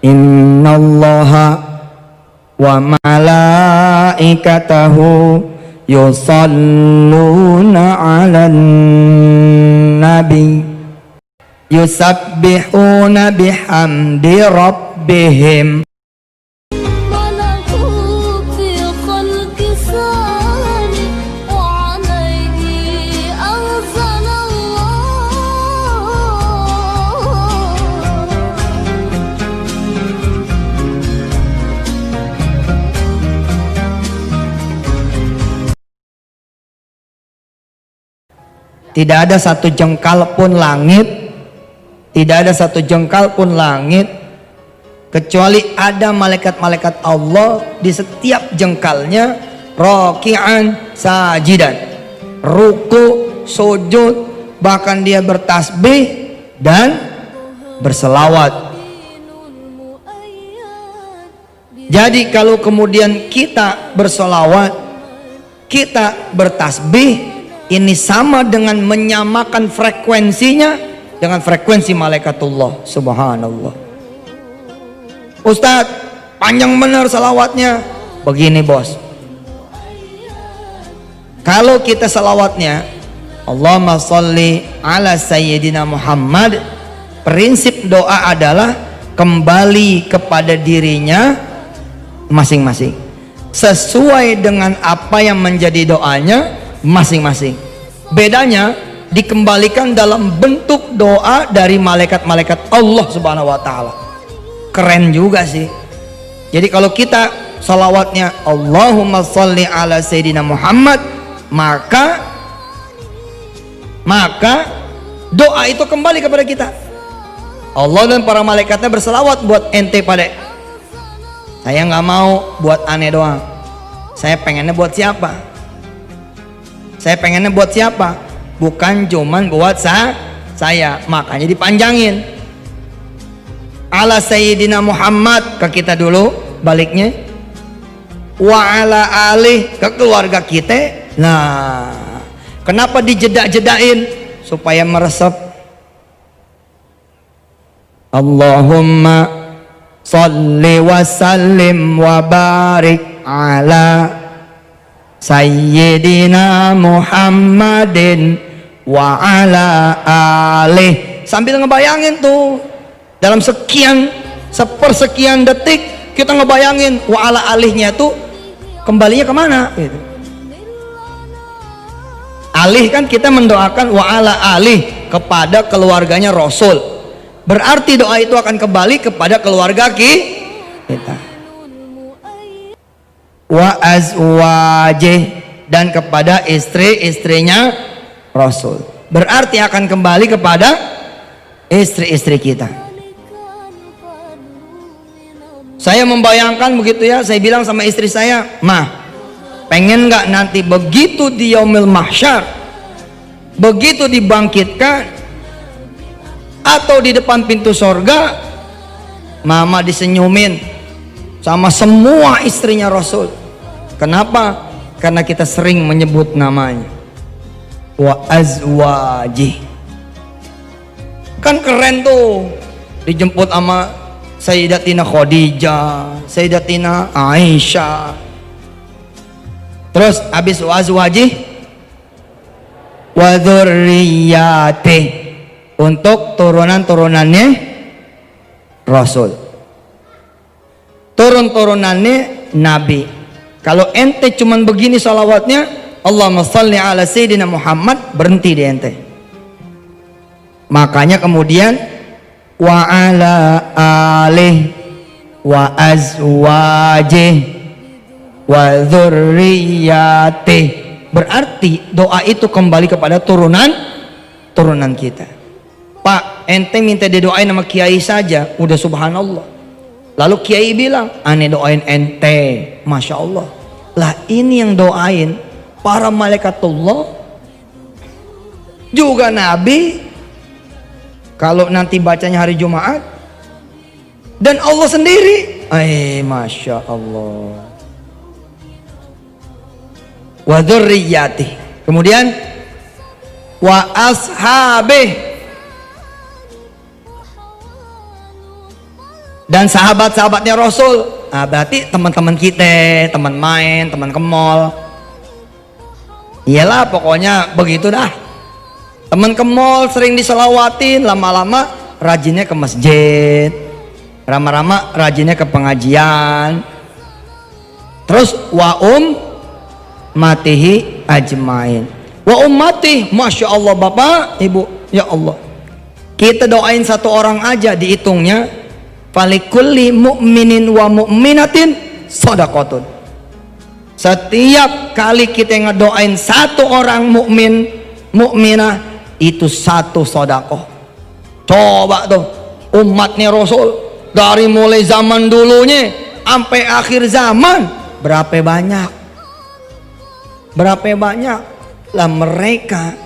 innallaha wa malaikatahu yusalluna 'alan nabi yusabbihuna bihamdi rabbihim Tidak ada satu jengkal pun langit, tidak ada satu jengkal pun langit, kecuali ada malaikat-malaikat Allah di setiap jengkalnya, raki'an sajidan, ruku, sujud, bahkan dia bertasbih dan berselawat. Jadi kalau kemudian kita berselawat, kita bertasbih, ini sama dengan menyamakan frekuensinya dengan frekuensi malaikatullah subhanallah. Ustadz, panjang benar salawatnya. Begini bos, kalau kita salawatnya Allahumma sholli ala sayyidina Muhammad, prinsip doa adalah kembali kepada dirinya masing-masing sesuai dengan apa yang menjadi doanya masing-masing. Bedanya dikembalikan dalam bentuk doa dari malaikat-malaikat Allah subhanahu wa ta'ala. Keren juga sih. Jadi kalau kita salawatnya Allahumma sholli ala sayyidina Muhammad, maka doa itu kembali kepada kita. Allah dan para malaikatnya berselawat buat ente pada. Saya nggak mau buat aneh doang, saya pengennya buat siapa? Saya pengennya buat siapa? Bukan cuman buat saya. Makanya dipanjangin. Ala sayyidina Muhammad ke kita dulu, baliknya. Wa ala alih ke keluarga kita. Nah, kenapa dijeda-jedain? Supaya meresep. Allahumma sholli wa sallim wa barik ala Sayyidina Muhammadin wa ala alih. Sambil ngebayangin tuh dalam sepersekian detik kita ngebayangin wa ala alihnya tuh kembalinya kemana gitu. Alih kan kita mendoakan wa ala alih kepada keluarganya Rasul, berarti doa itu akan kembali kepada keluarga kita. Wa azwajih, dan kepada istri-istrinya Rasul, berarti akan kembali kepada istri-istri kita. Saya membayangkan begitu ya, saya bilang sama istri saya, "Mah, pengen nggak nanti begitu di yaumil mahsyar, begitu dibangkitkan atau di depan pintu sorga, mama disenyumin sama semua istrinya Rasul." Kenapa? Karena kita sering menyebut namanya. Wa azwajih. Kan keren tuh. Dijemput sama Sayyidatina Khadijah, Sayyidatina Aisyah. Terus habis wa azwajih, wa dzurriyyatih, untuk turunan-turunannya Rasul. Turun-turunannya Nabi. Kalau ente cuman begini salawatnya Allahumma sholli ala sayyidina Muhammad, berhenti di ente. Makanya kemudian wa ala alih wa azwajih wa dzurriyyatih, berarti doa itu kembali kepada turunan kita. Pak, ente minta didoain sama kiai saja udah subhanallah. Lalu kiai bilang, aneh doain ente, masya Allah. Lah ini yang doain para malaikatullah, juga Nabi, kalau nanti bacanya hari Jumat, dan Allah sendiri. Masya Allah. Wa dzurriyyatih. Kemudian wa ashabih, dan sahabat-sahabatnya Rasul. Nah, berarti teman-teman kita, teman main, teman ke mall. Iyalah pokoknya begitu dah. Teman ke mall sering diselawatin, lama-lama rajinnya ke masjid, lama-lama rajinnya ke pengajian. Terus wa matihi ajmain. Wa ummati, masya Allah bapak, ibu, ya Allah. Kita doain satu orang aja dihitungnya. Falikulli mu'minin wa mu'minatin shadaqatun. Setiap kali kita ngedoain satu orang mukmin, mukminah, itu satu sedekah. Coba tuh umatnya Rasul dari mulai zaman dulunya sampai akhir zaman berapa banyak lah mereka,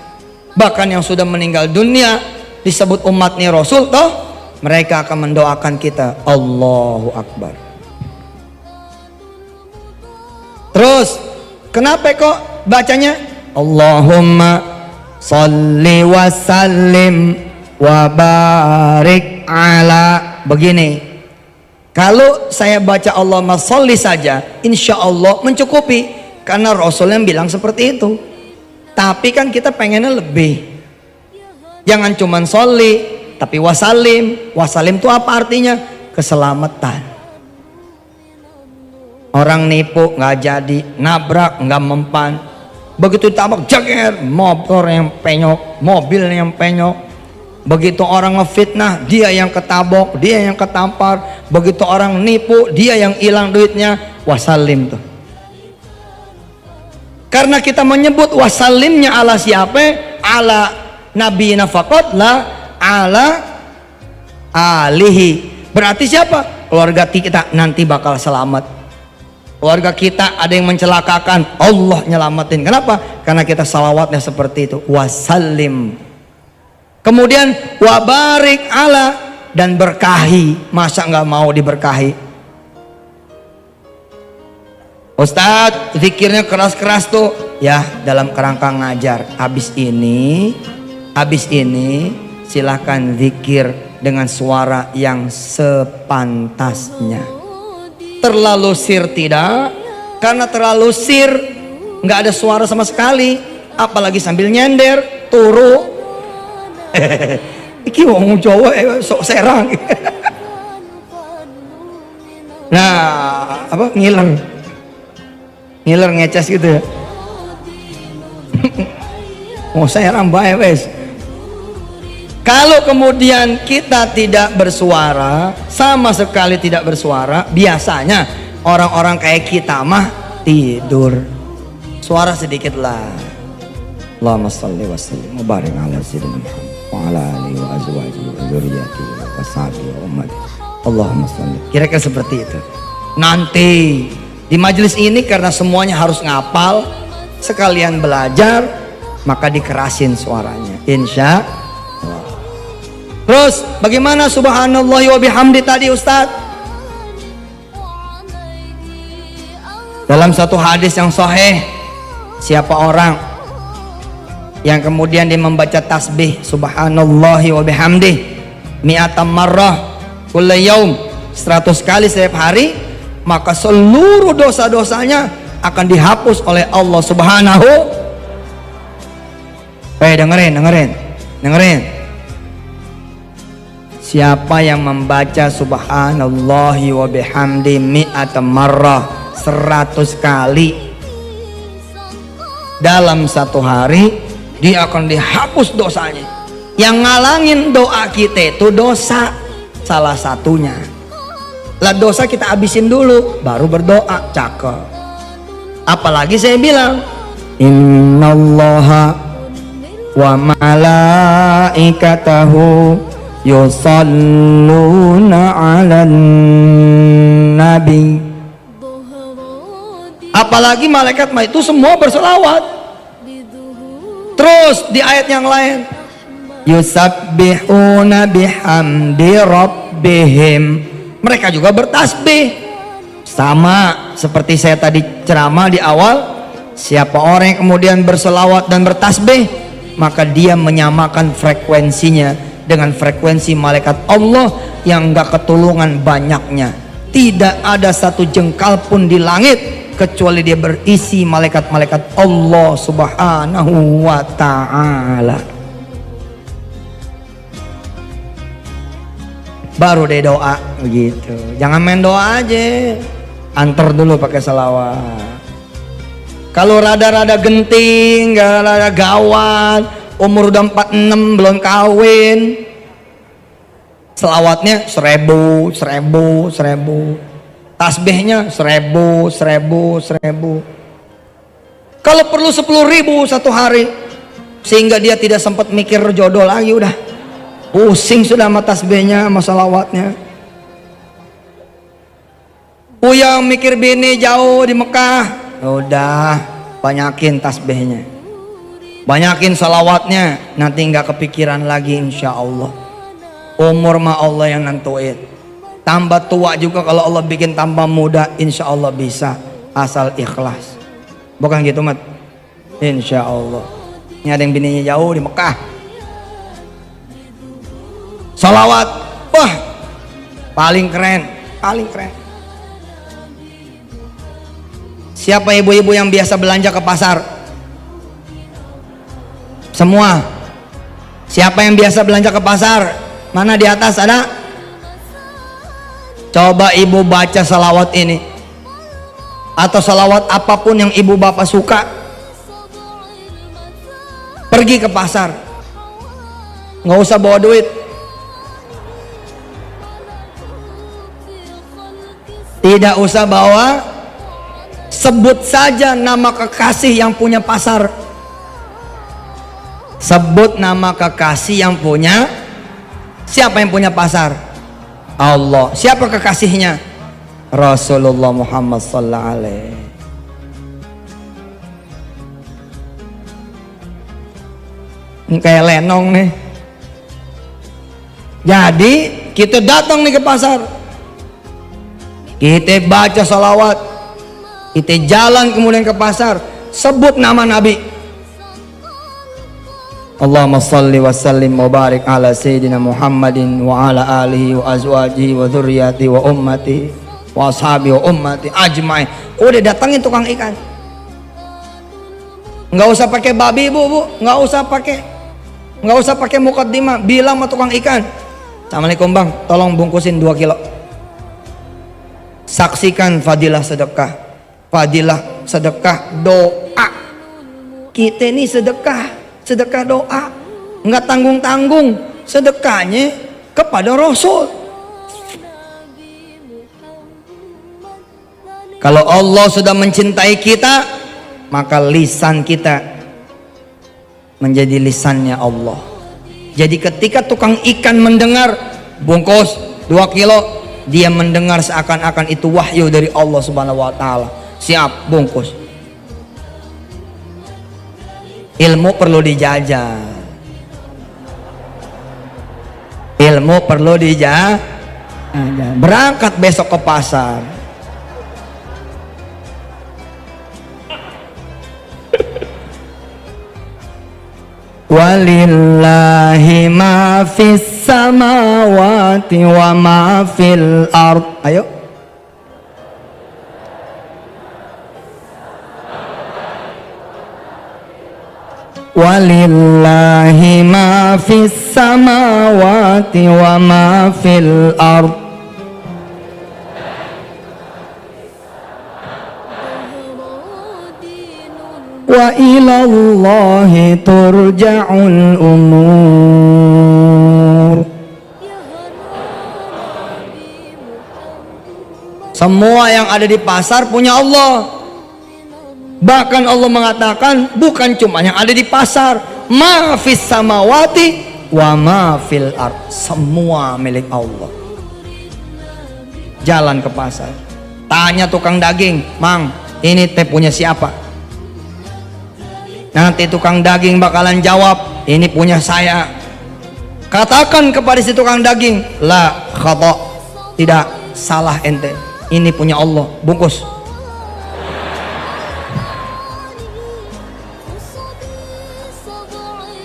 bahkan yang sudah meninggal dunia disebut umatnya Rasul toh, mereka akan mendoakan kita. Allahu Akbar. Terus kenapa kok bacanya Allahumma sholli wa sallim wa barik ala? Begini, kalau saya baca Allahumma sholli saja insya Allah mencukupi, karena Rasul yang bilang seperti itu. Tapi kan kita pengennya lebih, jangan cuman sholli tapi wasalim. Wasalim itu apa artinya? Keselamatan. Orang nipu nggak jadi, nabrak nggak mempan, begitu ditabrak jager, motor yang penyok, mobil yang penyok. Begitu orang ngefitnah, dia yang ketabok, dia yang ketampar. Begitu orang nipu, dia yang hilang duitnya. Wasalim tuh. Karena kita menyebut wasalimnya ala siapa? Ala Nabi nafakot lah, ala alihi. Berarti siapa? Keluarga kita nanti bakal selamat. Keluarga kita ada yang mencelakakan, Allah nyelamatin. Kenapa? Karena kita salawatnya seperti itu. Wasallim. Kemudian wabarik ala, dan berkahi. Masa nggak mau diberkahi? Ustadz, zikirnya keras-keras tuh. Ya, dalam kerangka ngajar. Habis ini silahkan zikir dengan suara yang sepantasnya. Terlalu sir tidak, karena terlalu sir nggak ada suara sama sekali, apalagi sambil nyender turu. Iki wong Jawa sok serang. Nah, apa ngiler ngeces gitu ya. Oh serang bae wes. Kalau kemudian kita tidak bersuara, sama sekali tidak bersuara, biasanya orang-orang kayak kita mah tidur. Suara sedikit lah. Allahumma shalli wa sallim wa barik ala sayyidina Muhammad wa ala alihi wa azwajihi wa dzurriyyatihi wa sahbihi wa ummati. Allahumma shalli. Kira-kira seperti itu. Nanti di majelis ini karena semuanya harus ngapal, sekalian belajar, maka dikerasin suaranya. Insya Allah. Terus bagaimana subhanallah wa bihamdi tadi Ustadz? Dalam satu hadis yang sahih, siapa orang yang kemudian dia membaca tasbih subhanallah wa bihamdi mi'atam marrah kulla yaum, 100 kali setiap hari, maka seluruh dosa-dosanya akan dihapus oleh Allah Subhanahu. Dengerin. Siapa yang membaca subhanallahi wa bihamdi mi'atam marrah 100 kali dalam satu hari, dia akan dihapus dosanya. Yang ngalangin doa kita itu dosa, salah satunya. Lah dosa kita habisin dulu, baru berdoa, cakep. Apalagi saya bilang, innallaha wa malaikatahu yusalluna 'alan nabi. Apalagi malaikat itu semua berselawat. Terus di ayat yang lain, yusabbihuna bihamdi rabbihim, mereka juga bertasbih. Sama seperti saya tadi ceramah di awal, siapa orang yang kemudian berselawat dan bertasbih, maka dia menyamakan frekuensinya dengan frekuensi malaikat Allah yang gak ketulungan banyaknya. Tidak ada satu jengkal pun di langit kecuali dia berisi malaikat-malaikat Allah Subhanahu wa ta'ala. Baru deh doa begitu. Jangan main doa aja, antar dulu pakai salawat. Kalau rada-rada genting, rada-rada gawat, umur udah 46 belum kawin, selawatnya 1000, 1000, 1000. Tasbihnya 1000, 1000, 1000. Kalau perlu 10.000 satu hari, sehingga dia tidak sempat mikir jodoh lagi, udah pusing sudah sama tasbihnya, sama salawatnya. Yang mikir bini jauh di Mekah, udah banyakin tasbihnya, banyakin salawatnya, nanti nggak kepikiran lagi insya Allah. Umur mah Allah yang nentuin. Tambah tua juga kalau Allah bikin tambah muda, insya Allah bisa, asal ikhlas. Bukan gitu mat? Insya Allah. Ini ada yang bininya jauh di Mekah, salawat, wah paling keren, paling keren. Siapa ibu-ibu yang biasa belanja ke pasar? Semua. Siapa yang biasa belanja ke pasar? Mana di atas ada? Coba ibu baca salawat ini, atau salawat apapun yang ibu bapak suka. Pergi ke pasar, nggak usah bawa duit. Tidak usah bawa, sebut saja nama kekasih yang punya pasar. Sebut nama kekasih yang punya. Siapa yang punya pasar? Allah. Siapa kekasihnya? Rasulullah Muhammad sallallahu alaihi. Ini kayak lenong nih. Jadi kita datang nih ke pasar, kita baca salawat, kita jalan kemudian ke pasar, sebut nama Nabi. Allahumma salli wa sallim wa barik ala sayyidina Muhammadin wa ala alihi wa azwajihi wa dzurriyyati wa ummati wa ashabi wa ummati ajmain. Udah datangin tukang ikan. Nggak usah pakai babi bu, nggak usah pakai mukaddimah, bilang sama tukang ikan, assalamualaikum bang, tolong bungkusin 2 kilo. Saksikan fadilah sedekah, fadilah sedekah doa. Kita ini sedekah doa, nggak tanggung-tanggung, sedekahnya kepada Rasul. Kalau Allah sudah mencintai kita, maka lisan kita menjadi lisannya Allah. Jadi ketika tukang ikan mendengar bungkus 2 kilo, dia mendengar seakan-akan itu wahyu dari Allah Subhanahu wa ta'ala. Siap, bungkus. Ilmu perlu dijajah. Ilmu perlu dijajah. Berangkat besok ke pasar. Walillahi ma fis samawati wa ma fil ard. Ayo. Walillahi ma fis samawati wa ma fil ard. Wa ilallahi turja'ul umur. Semua yang ada di pasar punya Allah. Bahkan Allah mengatakan bukan cuma yang ada di pasar, ma fis samawati wa ma fil ard, semua milik Allah. Jalan ke pasar, tanya tukang daging, mang ini teh punya siapa? Nanti tukang daging bakalan jawab, ini punya saya. Katakan kepada si tukang daging, la khata, tidak salah ente, ini punya Allah, bungkus.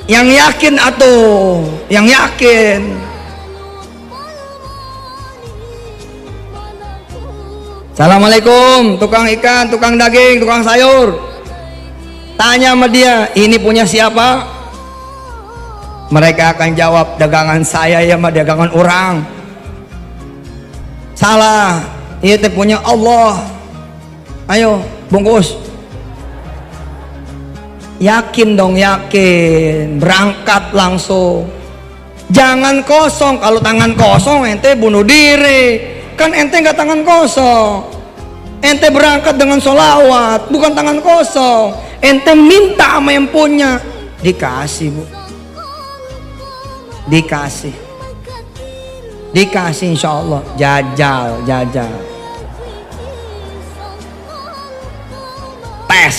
Yang yakin atuh, yang yakin. Assalamualaikum, tukang ikan, tukang daging, tukang sayur. Tanya sama dia, ini punya siapa? Mereka akan jawab, dagangan saya ya mah dagangan orang. Salah, itu punya Allah. Ayo, bungkus. Yakin dong, yakin. Berangkat langsung. Jangan kosong. Kalau tangan kosong ente bunuh diri. Kan ente nggak tangan kosong. Ente berangkat dengan sholawat, bukan tangan kosong. Ente minta sama yang punya, dikasih bu. Dikasih. Dikasih insya Allah. Jajal, jajal. Tes.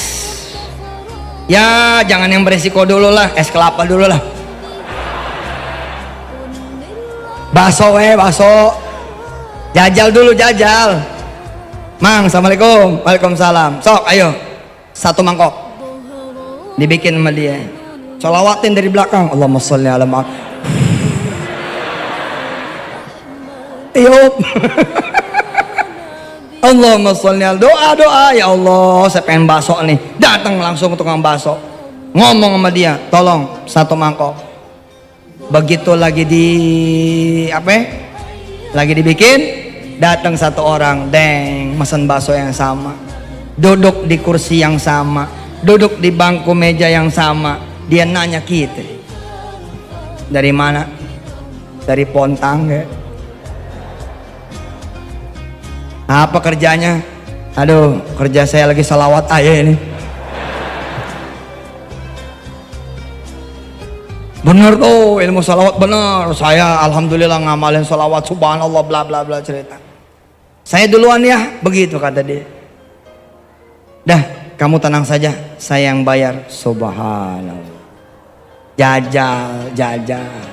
Ya jangan yang beresiko dulu lah, es kelapa dulu lah. Baso baso. Jajal dulu, jajal. Mang, assalamualaikum. Waalaikumsalam. Sok, ayo. Satu mangkok. Dibikin sama dia. Sholawatin dari belakang. Allahumma sholli ala Muhammad. Tiup. Allahumma sholli ala. Doa, ya Allah, saya pengen baso nih. Datang langsung ke tukang baso. Ngomong sama dia, tolong satu mangkok. Begitu lagi di lagi dibikin, datang satu orang, deng, mesen bakso yang sama, duduk di kursi yang sama, duduk di bangku meja yang sama. Dia nanya kita, dari mana? Dari Pontang ya. Apa kerjanya? Aduh, kerja saya lagi salawat aja ini. Bener tuh, ilmu salawat bener. Saya alhamdulillah ngamalin salawat, subhanallah, bla bla bla cerita. Saya duluan ya, begitu kata dia. Dah, kamu tenang saja, saya yang bayar. Subhanallah. Jajal, jajal.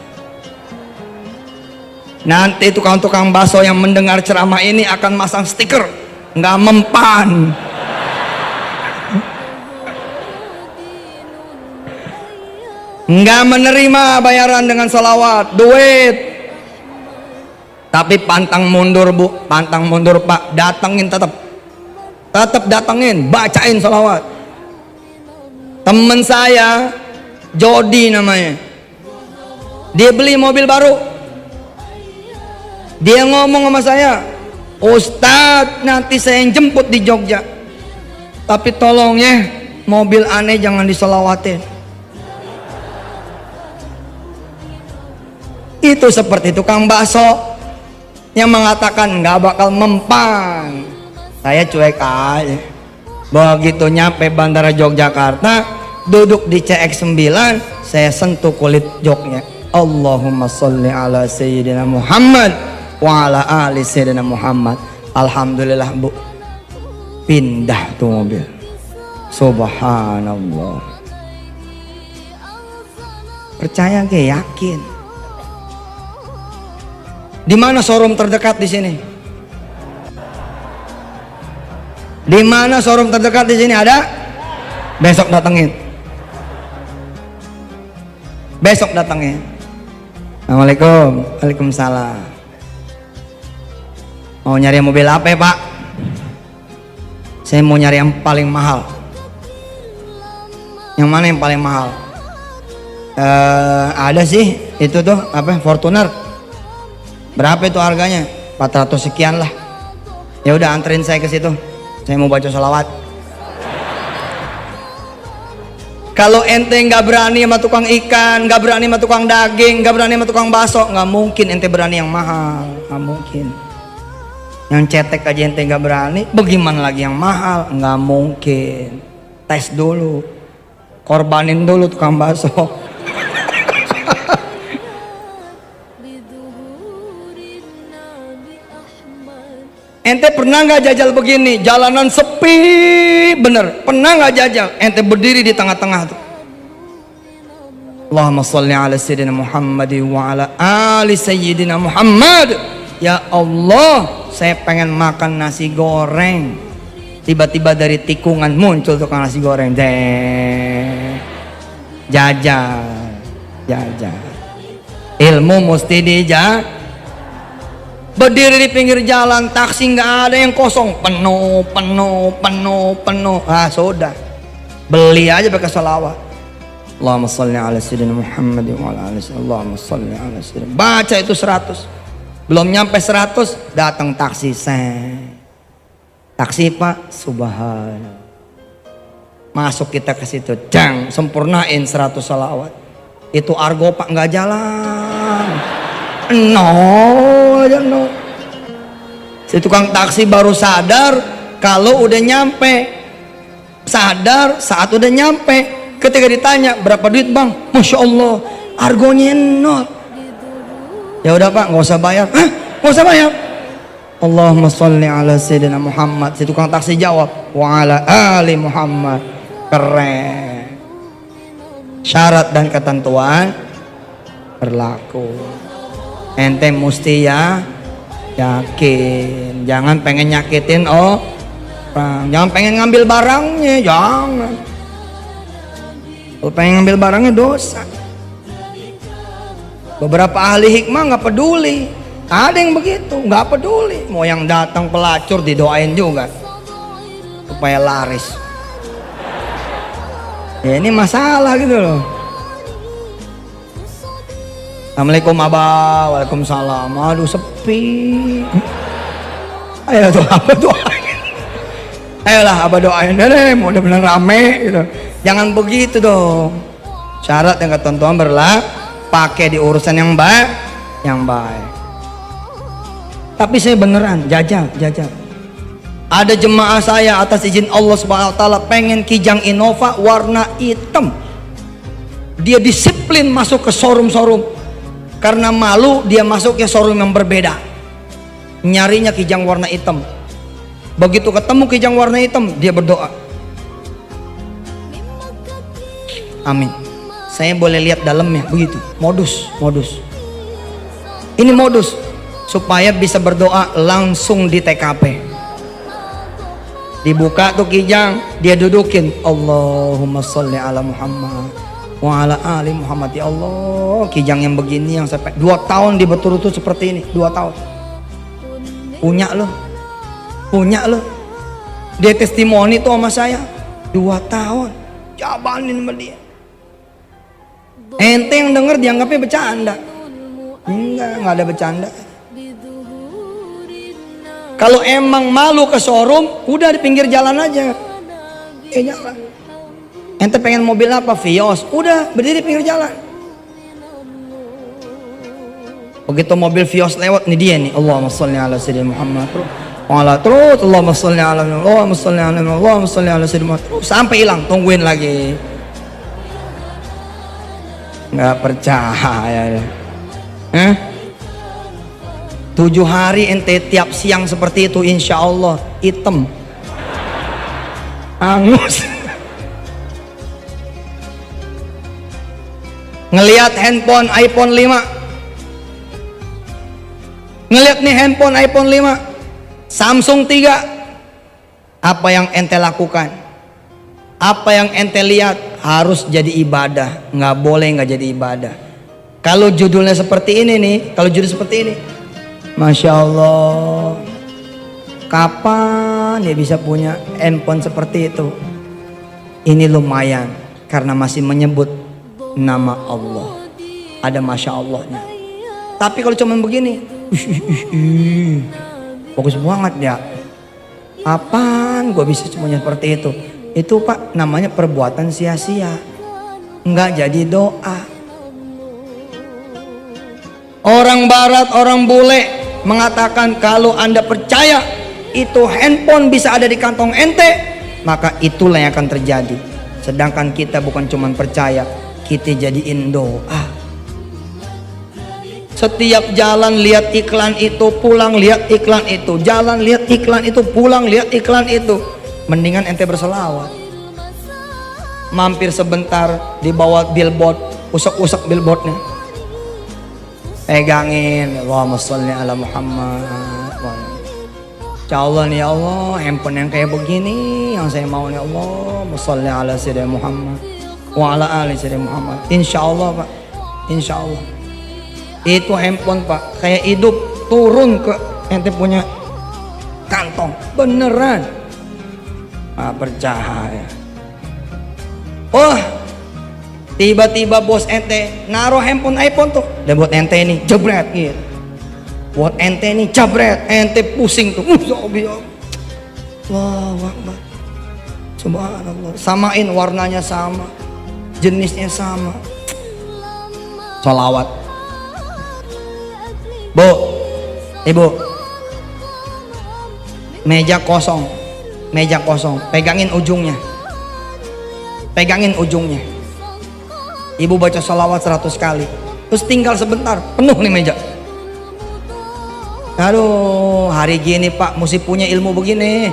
Nanti tukang-tukang bakso yang mendengar ceramah ini akan masang stiker, nggak mempan. Nggak menerima bayaran dengan salawat, duit. Tapi pantang mundur bu, pantang mundur pak, datengin tetap datengin, bacain salawat. Temen saya, Jody namanya, dia beli mobil baru. Dia ngomong sama saya, Ustadz nanti saya yang jemput di Jogja, tapi tolong ya mobil aneh jangan diselawatin. Itu seperti tukang bakso yang mengatakan nggak bakal mempan. Saya cuek aja. Begitu nyampe bandara Yogyakarta, duduk di CX-9, saya sentuh kulit joknya. Allahumma sholli ala sayyidina Muhammad wa ala ali sayyidina Muhammad. Alhamdulillah bu, pindah tuh mobil. Subhanallah. Percaya ke, yakin. Di mana showroom terdekat di sini? Di mana showroom terdekat di sini ada? Besok datengin. Besok datengin. Assalamualaikum. Waalaikumsalam. Mau nyari mobil apa ya pak? Saya mau nyari yang paling mahal. Yang mana yang paling mahal? Ada sih itu tuh apa? Fortuner. Berapa itu harganya? 400 sekian lah. Ya udah anterin saya ke situ. Saya mau baca sholawat. Kalau ente nggak berani sama tukang ikan, nggak berani sama tukang daging, nggak berani sama tukang bakso, nggak mungkin ente berani yang mahal. Nggak mungkin. Yang cetek aja ente nggak berani, bagaimana lagi yang mahal? Nggak mungkin. Tes dulu, korbanin dulu tukang bakso. Ente pernah nggak jajal begini, jalanan sepi bener, pernah nggak jajal? Ente berdiri di tengah-tengah tuh. Allahumma sholli ala sayyidina Muhammad wa ala ali sayyidina Muhammad. Ya Allah, saya pengen makan nasi goreng. Tiba-tiba dari tikungan muncul tukang nasi goreng. Deh, jajal. Jajan. Ilmu mesti berdiri di pinggir jalan, taksi nggak ada yang kosong, penuh. Sudah, beli aja pakai salawat. Allahumma sholli ala sayyidina Muhammad wa ala ali sayyidina. Allahumma sholli ala sayyidina. Baca itu 100. Belum nyampe 100, datang taksi. Taksi Pak, subhanallah. Masuk kita ke situ, sempurnain 100 salawat. Itu argo Pak nggak jalan. No. Si tukang taksi baru sadar kalau udah nyampe. Sadar saat udah nyampe. Ketika ditanya berapa duit Bang, Masya Allah argonya nol. Ya udah Pak, nggak usah bayar. Hah? Nggak usah bayar. Allahumma sholli ala sayyidina Muhammad. Si tukang taksi jawab, wa ala ali Muhammad. Keren. Syarat dan ketentuan berlaku. Ente mesti yakin. Jangan pengen nyakitin orang. Jangan pengen ngambil barangnya. Jangan. Kalau pengen ngambil barangnya dosa. Beberapa ahli hikmah nggak peduli. Ada yang begitu, nggak peduli. Mau yang datang pelacur didoain juga supaya laris. Ya ini masalah gitu loh. Assalamualaikum Abah. Waalaikumsalam. Aduh sepi. Ayo tuh Abah doain. Ayolah Abah doain deh, mau udah bener rame gitu. Jangan begitu dong. Syarat yang ketentuan berlaku, pakai di urusan yang baik. Tapi saya beneran jajal. Ada jemaah saya atas izin Allah Subhanahu wa taala pengen Kijang Innova warna hitam. Dia disiplin masuk ke showroom. Karena malu dia masuk ke showroom yang berbeda. Nyarinya Kijang warna hitam. Begitu ketemu Kijang warna hitam, dia berdoa. Amin. Saya boleh lihat dalamnya begitu. Modus. Ini modus supaya bisa berdoa langsung di TKP. Dibuka tuh Kijang, dia dudukin. Allahumma sholli ala Muhammad wa ala ali Muhammad. Ya Allah, Kijang yang begini yang sampai 2 tahun dia berturut-turut seperti ini. 2 tahun. Punya loh. Dia testimoni tuh sama saya. 2 tahun. Jabanin sama dia. Ente yang denger dianggapnya bercanda. Enggak ada bercanda. Kalau emang malu ke showroom, udah di pinggir jalan aja. Jalan. Ente pengen mobil apa? Vios. Udah berdiri di pinggir jalan. Begitu mobil Vios lewat, nih dia nih. Allahumma sholli ala sayyidina Muhammad. Terus Allahumma sholli ala sayyidina Muhammad. Sampai hilang, tungguin lagi. Nggak percaya. 7 hari ente tiap siang seperti itu, insya Allah hitam, angus. Ngelihat handphone iPhone 5, ngelihat nih handphone iPhone 5, Samsung 3, apa yang ente lakukan? Apa yang ente lihat harus jadi ibadah, nggak boleh nggak jadi ibadah. Kalau judulnya seperti ini nih, Masya Allah, kapan dia bisa punya handphone seperti itu? Ini lumayan karena masih menyebut nama Allah, ada Masya Allahnya. Tapi kalau cuma begini, fokus banget ya. Apaan gue bisa semuanya seperti itu? Itu Pak namanya perbuatan sia-sia, nggak jadi doa. Orang barat, orang bule mengatakan kalau Anda percaya itu handphone bisa ada di kantong ente, maka itulah yang akan terjadi. Sedangkan kita bukan cuma percaya, kita jadiin doa. Setiap jalan lihat iklan itu, pulang lihat iklan itu, jalan lihat iklan itu, pulang lihat iklan itu. Mendingan ente berselawat. Mampir sebentar di bawah billboard, usap-usap billboardnya, pegangin Allahumma sholli ala Muhammad. Insya Allah nih ya Allah, handphone yang kayak begini yang saya mau nih Allahumma sholli ala sayyidina Muhammad wa ala ali sayyidina Muhammad. Insya Allah Pak, insya Allah. Itu handphone Pak, kayak hidup turun ke ente punya kantong, beneran. Nggak percaya. Oh, tiba-tiba bos ente naruh handphone iPhone tuh, dan buat ente ini jebret gitu. Buat ente ini jebret, ente pusing tuh. Wah, Akbar. Subhanallah. Samain warnanya sama, jenisnya sama. Sholawat. Bu, ibu, meja kosong, pegangin ujungnya, ibu baca sholawat 100 kali, terus tinggal sebentar, penuh nih meja. Aduh, hari gini Pak, mesti punya ilmu begini,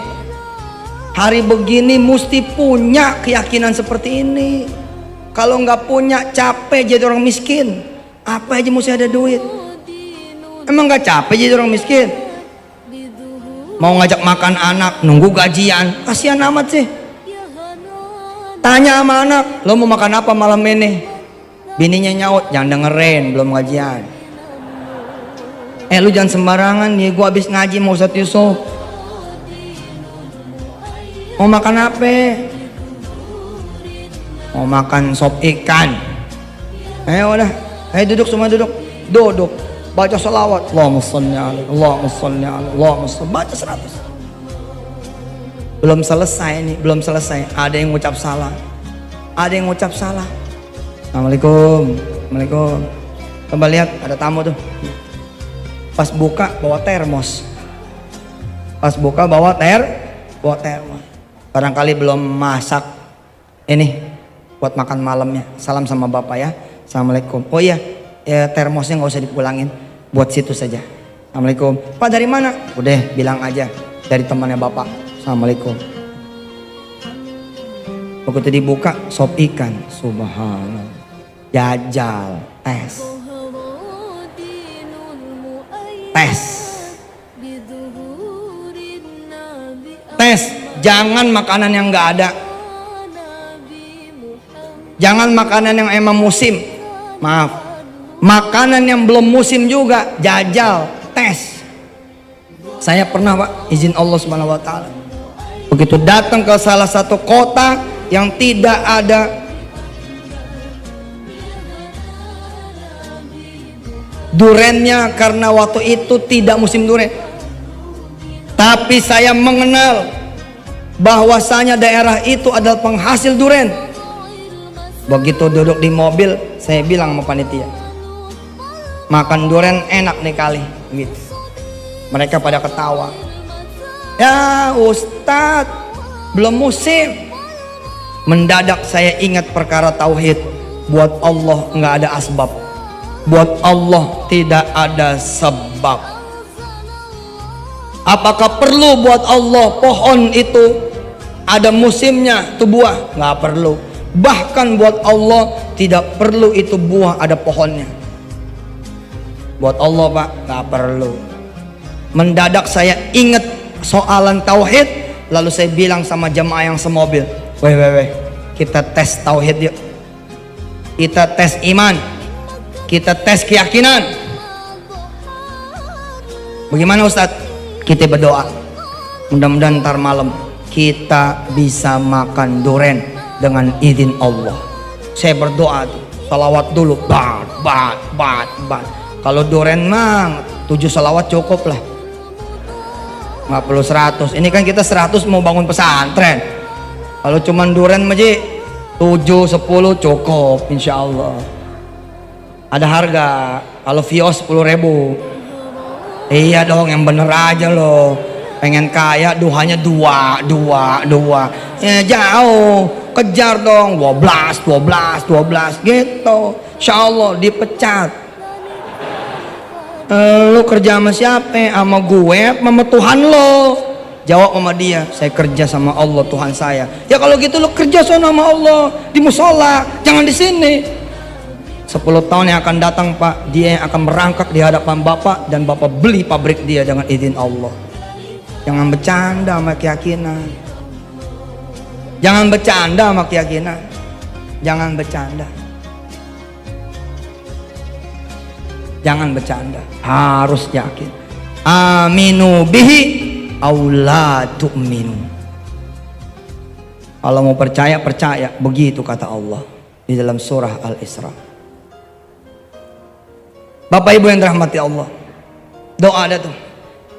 hari begini mesti punya keyakinan seperti ini. Kalau nggak punya, capek jadi orang miskin. Apa aja mesti ada duit. Emang nggak capek jadi orang miskin? Mau ngajak makan anak, nunggu gajian, kasihan amat sih. Tanya sama anak, lo mau makan apa malam ini? Bininya nyaut, jangan dengerin, belum gajian. Lu jangan sembarangan nih, gua habis ngaji mau Ustadz Yusuf. Mau makan apa? Mau makan sop ikan. Udah, duduk semua, duduk. Baca sholawat, Allahumma sholli alaihi, Allahumma sholli alaihi, Allahumma sholli, baca 100. Belum selesai, ada yang ngucap salah. Assalamualaikum. Coba lihat, ada tamu tuh. Pas buka bawa termos. Barangkali belum masak ini buat makan malamnya. Salam sama bapak ya. Assalamualaikum. Oh iya, termosnya nggak usah dipulangin, buat situ saja. Assalamualaikum. Pak dari mana? Udah bilang aja dari temannya bapak. Assalamualaikum. Begitu dibuka sop ikan, subhanallah. Jajal, tes. Jangan makanan yang nggak ada. Jangan makanan yang emang musim. Maaf, makanan yang belum musim juga jajal, tes. Saya pernah Pak, izin Allah Subhanahu wa taala, begitu datang ke salah satu kota yang tidak ada durennya karena waktu itu tidak musim duren. Tapi saya mengenal bahwasanya daerah itu adalah penghasil duren. Begitu duduk di mobil, saya bilang sama panitia, makan duren enak nih kali gitu. Mereka pada ketawa. Ya Ustadz, belum musim. Mendadak saya ingat perkara tauhid. Buat Allah nggak ada asbab, buat Allah tidak ada sebab. Apakah perlu buat Allah pohon itu ada musimnya itu buah? Nggak perlu. Bahkan buat Allah tidak perlu itu buah ada pohonnya. Buat Allah Pak nggak perlu. Mendadak saya ingat soalan tauhid, lalu saya bilang sama jamaah yang semobil, weh, kita tes tauhid yuk, kita tes iman, kita tes keyakinan. Bagaimana Ustadz? Kita berdoa, mudah-mudahan ntar malam kita bisa makan duren dengan izin Allah. Saya berdoa tuh, salawat dulu, bat. Kalau duren mah 7 salawat cukup lah, nggak perlu 100. Ini kan kita 100 mau bangun pesantren. Kalau cuman duren aja 7, 10 cukup insya Allah. Ada harga. Kalau Vios 10.000. Iya dong, yang bener aja loh. Pengen kaya duhanya 2. Ya jauh, kejar dong 12 gitu. Insya Allah dipecat. Lu kerja sama siapa? Sama gue, sama Tuhan lo. Jawab sama dia, saya kerja sama Allah Tuhan saya. Ya kalau gitu lo kerja sama Allah di musola, jangan di sini. 10 tahun yang akan datang Pak, dia yang akan merangkak di hadapan Bapak dan Bapak beli pabrik dia dengan izin Allah. Jangan bercanda sama keyakinan. Jangan bercanda. Jangan bercanda, harus yakin. Aminu bihi aw la tu'minu. Kalau mau percaya, percaya. Begitu kata Allah di dalam surah Al-Isra. Bapak Ibu yang dirahmati Allah, doa ada tuh.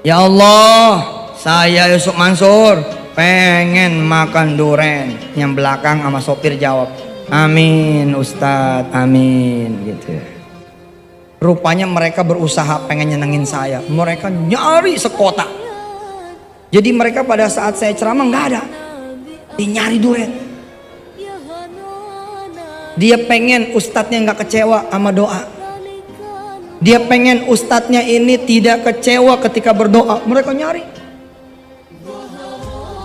Ya Allah, saya Yusuf Mansur pengen makan duren. Yang belakang sama sopir jawab, amin Ustadz, amin gitu. Rupanya mereka berusaha pengen nyenengin saya. Mereka nyari sekota. Jadi mereka pada saat saya ceramah nggak ada, dia nyari duren. Dia pengen ustadznya nggak kecewa sama doa. Dia pengen ustadznya ini tidak kecewa ketika berdoa. Mereka nyari.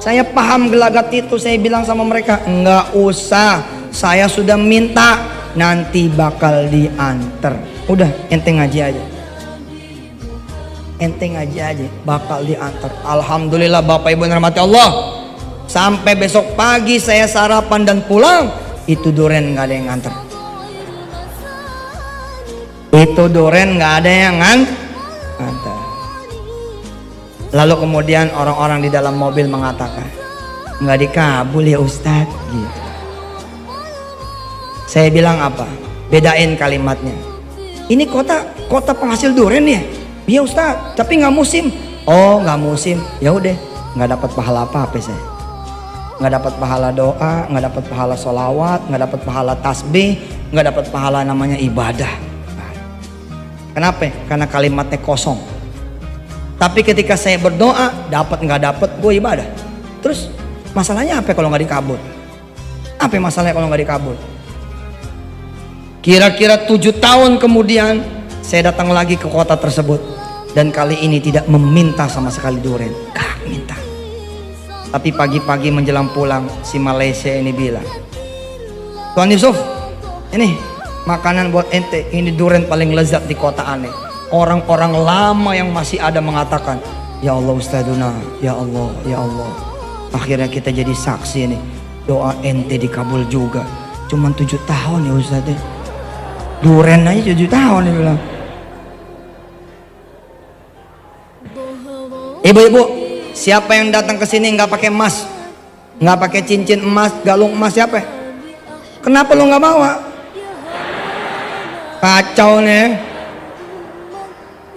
Saya paham gelagat itu. Saya bilang sama mereka, nggak usah, saya sudah minta, nanti bakal diantar. Udah, ente ngaji aja. Ente ngaji aja, bakal diantar. Alhamdulillah Bapak Ibu yang dirahmati Allah. Sampai besok pagi saya sarapan dan pulang, itu duren nggak ada yang nganter. Itu duren nggak ada yang nganter. Lalu kemudian orang-orang di dalam mobil mengatakan, nggak dikabul ya Ustadz gitu. Saya bilang apa? Bedain kalimatnya. Ini kota penghasil duren ya? Iya Ustadz, tapi nggak musim. Oh nggak musim, ya udah, nggak dapat pahala apa-apa saya. Nggak dapat pahala doa, nggak dapat pahala sholawat, nggak dapat pahala tasbih, nggak dapat pahala namanya ibadah. Kenapa? Karena kalimatnya kosong. Tapi ketika saya berdoa, dapat nggak dapat, gue ibadah. Terus masalahnya apa kalau nggak dikabul? Apa masalahnya kalau nggak dikabul? Kira-kira 7 tahun kemudian saya datang lagi ke kota tersebut, dan kali ini tidak meminta sama sekali duren, gak minta. Tapi pagi-pagi menjelang pulang, si Malaysia ini bilang, Tuan Yusuf, ini makanan buat ente, ini duren paling lezat di kota aneh. Orang-orang lama yang masih ada mengatakan, ya Allah Ustaduna, ya Allah, ya Allah. Akhirnya kita jadi saksi nih, doa ente dikabul juga. Cuman 7 tahun ya Ustaz. Duren aja 7 tahun dia bilang. Ibu-ibu, siapa yang datang ke sini nggak pakai emas, nggak pakai cincin emas, galung emas, siapa? Kenapa lu nggak bawa? Kacau nih.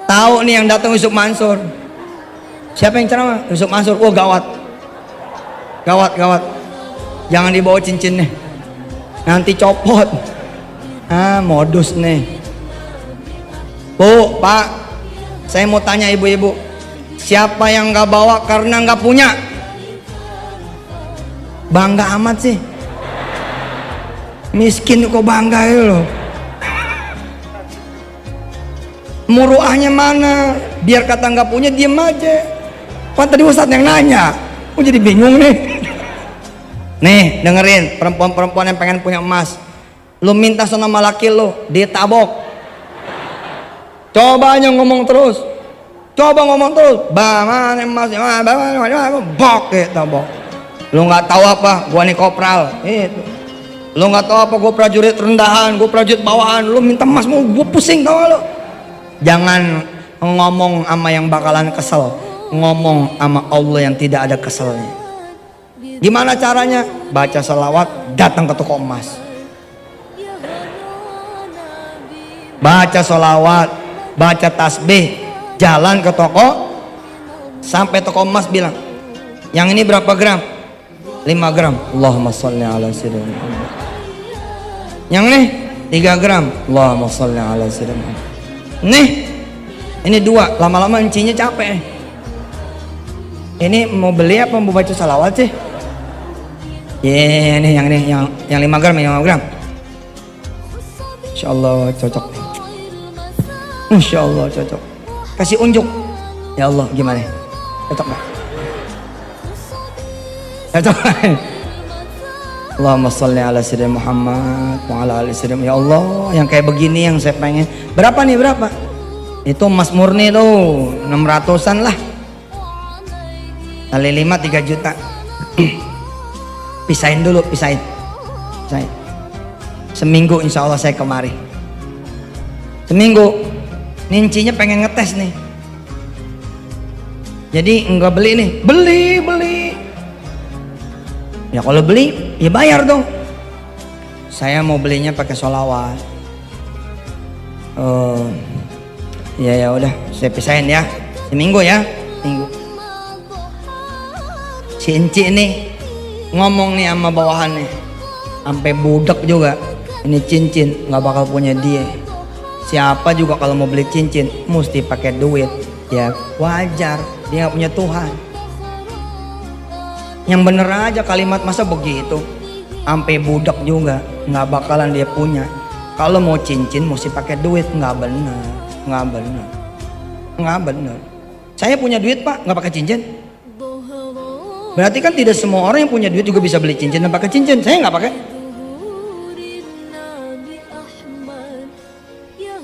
Tahu nih yang datang Yusuf Mansur. Siapa yang ceramah? Yusuf Mansur. Oh gawat, gawat, gawat. Jangan dibawa cincinnya, nanti copot. Modus nih. Bu, Pak, saya mau tanya ibu-ibu, siapa yang nggak bawa karena nggak punya? Bangga amat sih. Miskin kok bangga ya loh. Muruahnya mana? Biar kata nggak punya diem aja. Kan tadi Ustadz yang nanya, aku jadi bingung nih. Nih dengerin, perempuan-perempuan yang pengen punya emas, lu minta sama laki lu ditabok. Coba aja ngomong terus. Coba ngomong terus. Mana emasnya? Bok tabok. Lu nggak tahu apa? Gua nih kopral. Itu. Lu nggak tahu apa? Gua prajurit rendahan, gua prajurit bawahan. Lu minta emas mau gua pusing tau gak lu? Jangan ngomong sama yang bakalan kesel. Ngomong sama Allah yang tidak ada keselnya. Gimana caranya? Baca salawat, datang ke toko emas. Baca sholawat, baca tasbih, jalan ke toko, sampai toko emas bilang, yang ini berapa gram? 5 gram. Allahumma sholli ala sayyidina Muhammad. Yang ini 3 gram. Allahumma sholli ala sayyidina Muhammad. Nih, ini 2. Lama-lama encinya capek. Ini mau beli apa mau baca sholawat sih? Ini yang 5 gram, yang 5 gram. Insya Allah cocok. Insya Allah cocok. Kasih unjuk. Ya Allah gimana? Cocok gak? Cocok. Allahumma sholli ala sayyidina Muhammad wa ala ali sayyidina. Ya Allah, yang kayak begini yang saya pengen. Berapa nih, berapa? Itu emas murni tuh 600-an lah. Kali 5 3 juta. Pisahin dulu, pisahin. Seminggu insya Allah saya kemari. Seminggu Nincinya pengen ngetes nih. Jadi enggak beli nih. Beli. Ya kalau beli, ya bayar dong. Saya mau belinya pakai sholawat. Oh, ya udah, saya pisahin ya. Seminggu ya, minggu. Si Enci nih ngomong nih sama bawahannya, sampai budak juga. Ini cincin nggak bakal punya dia. Siapa juga kalau mau beli cincin mesti pakai duit. Ya wajar, dia nggak punya Tuhan. Yang bener aja kalimat, masa begitu. Sampai budak juga nggak bakalan dia punya. Kalau mau cincin mesti pakai duit, nggak bener. Saya punya duit pak, nggak pakai cincin. Berarti kan tidak semua orang yang punya duit juga bisa beli cincin dan pakai cincin. Saya nggak pakai.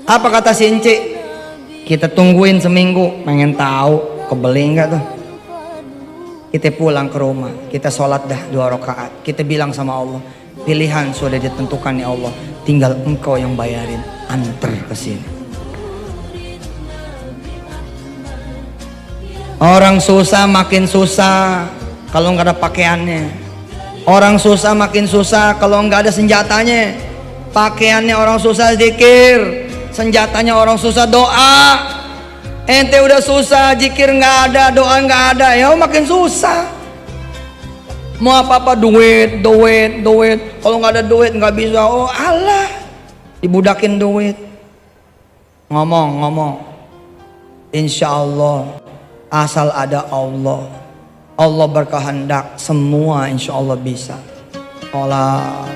Apa kata si Enci? Kita tungguin seminggu, pengen tahu kebeli nggak tuh. Kita pulang ke rumah, kita sholat dah 2 rakaat. Kita bilang sama Allah, pilihan sudah ditentukan ya Allah, tinggal engkau yang bayarin, antar ke sini. Orang susah makin susah kalau nggak ada pakaiannya. Orang susah makin susah kalau nggak ada senjatanya. Pakaiannya orang susah zikir, senjatanya orang susah doa. Ente udah susah, zikir nggak ada, doa nggak ada, ya makin susah. Mau apa-apa duit. Kalau nggak ada duit nggak bisa. Oh Allah, dibudakin duit. Ngomong. Insya Allah, asal ada Allah, Allah berkehendak, semua insya Allah bisa.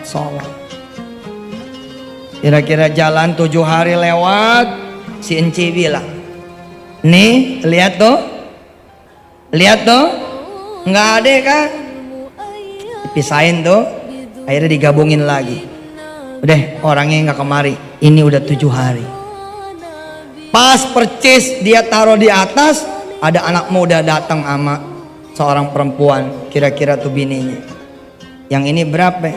Sholat. Kira-kira jalan 7 hari lewat, si Enci bilang, nih lihat tuh, nggak ada kan? Dipisahin tuh, akhirnya digabungin lagi. Udah orangnya nggak kemari, ini udah 7 hari. Pas percis dia taruh di atas, ada anak muda datang sama seorang perempuan, kira-kira tuh bininya. Yang ini berapa?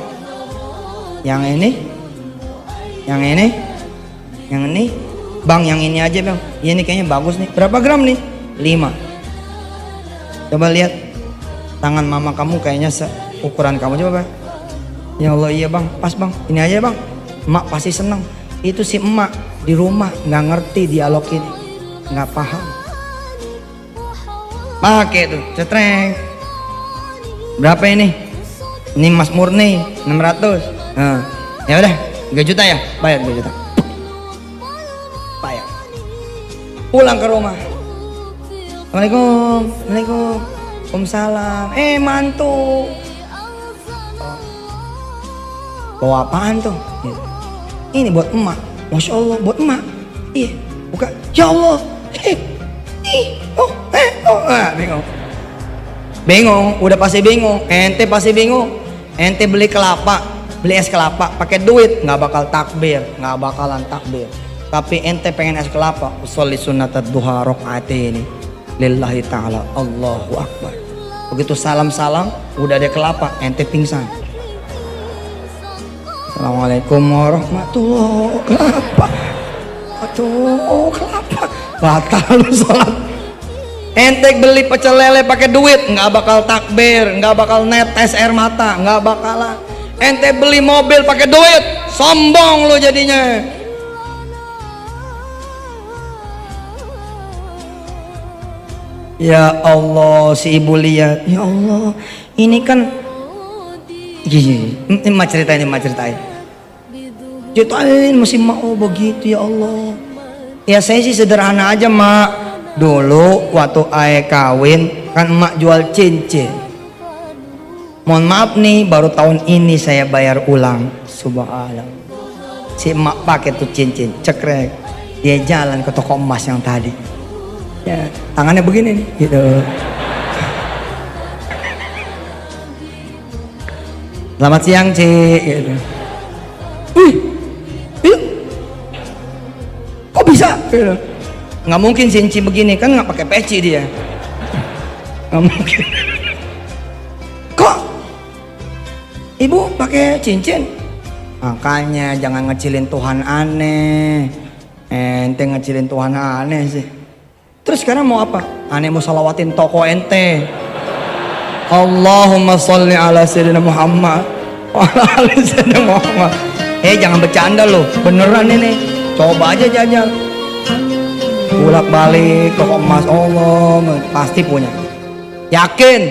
Yang ini? Bang, yang ini aja bang. Ya, ini kayaknya bagus nih. Berapa gram nih? 5. Coba lihat tangan mama kamu, kayaknya ukuran kamu, coba bang. Ya Allah, iya bang, pas bang. Ini aja bang. Emak pasti seneng. Itu si emak di rumah nggak ngerti dialog ini, nggak paham. Pakai tuh, cetreng. Berapa ini? Ini Mas Murni 600. Nah, ya udah, 3 juta ya, bayar 3 juta. Bayar. Pulang ke rumah. Assalamualaikum. Waalaikumsalam. Mantu. Bawa apaan tuh? Ini buat emak. Masya Allah, buat emak. Iya, buka. Ya Allah. Bingung, udah pasti bingung. Ente pasti bingung. Ente beli es kelapa, pakai duit, nggak bakal takbir, nggak bakalan takbir. Tapi ente pengen es kelapa, usolli sunnatat duha rakaat ini lillahi ta'ala, Allahu Akbar. Begitu salam, udah ada kelapa, ente pingsan. Assalamualaikum warahmatullahi wabarakatuh. Kelapa batal lu sholat. Ente beli pecel lele pakai duit, nggak bakal takbir, nggak bakal netes air mata, nggak bakalan. Ente beli mobil pakai duit, sombong lu jadinya. Ya Allah, si ibu lihat, ya Allah, ini kan ini mah ceritain. Ceritain masih mau begitu, ya Allah. Ya saya sih sederhana aja mak. Dulu waktu ayah kawin kan emak jual cincin. Mohon maaf nih, baru tahun ini saya bayar ulang. Subhanallah. Si emak pakai tuh cincin, cekrek. Dia jalan ke toko emas yang tadi. Ya, tangannya begini nih, gitu. Selamat siang, Cik. Gitu. Kok bisa? Gitu. Nggak mungkin si Enci begini, kan nggak pakai peci dia. Nggak mungkin. Kok ibu pakai cincin? Makanya jangan ngecilin Tuhan aneh. Ente ngecilin Tuhan aneh sih. Terus sekarang mau apa? Aneh mau salawatin toko ente. Allahumma sholli ala sayyidina Muhammad wa ala ali sayyidina Muhammad. Jangan bercanda loh, beneran ini. Coba aja jajal. Bolak balik toko emas Allah pasti punya. Yakin?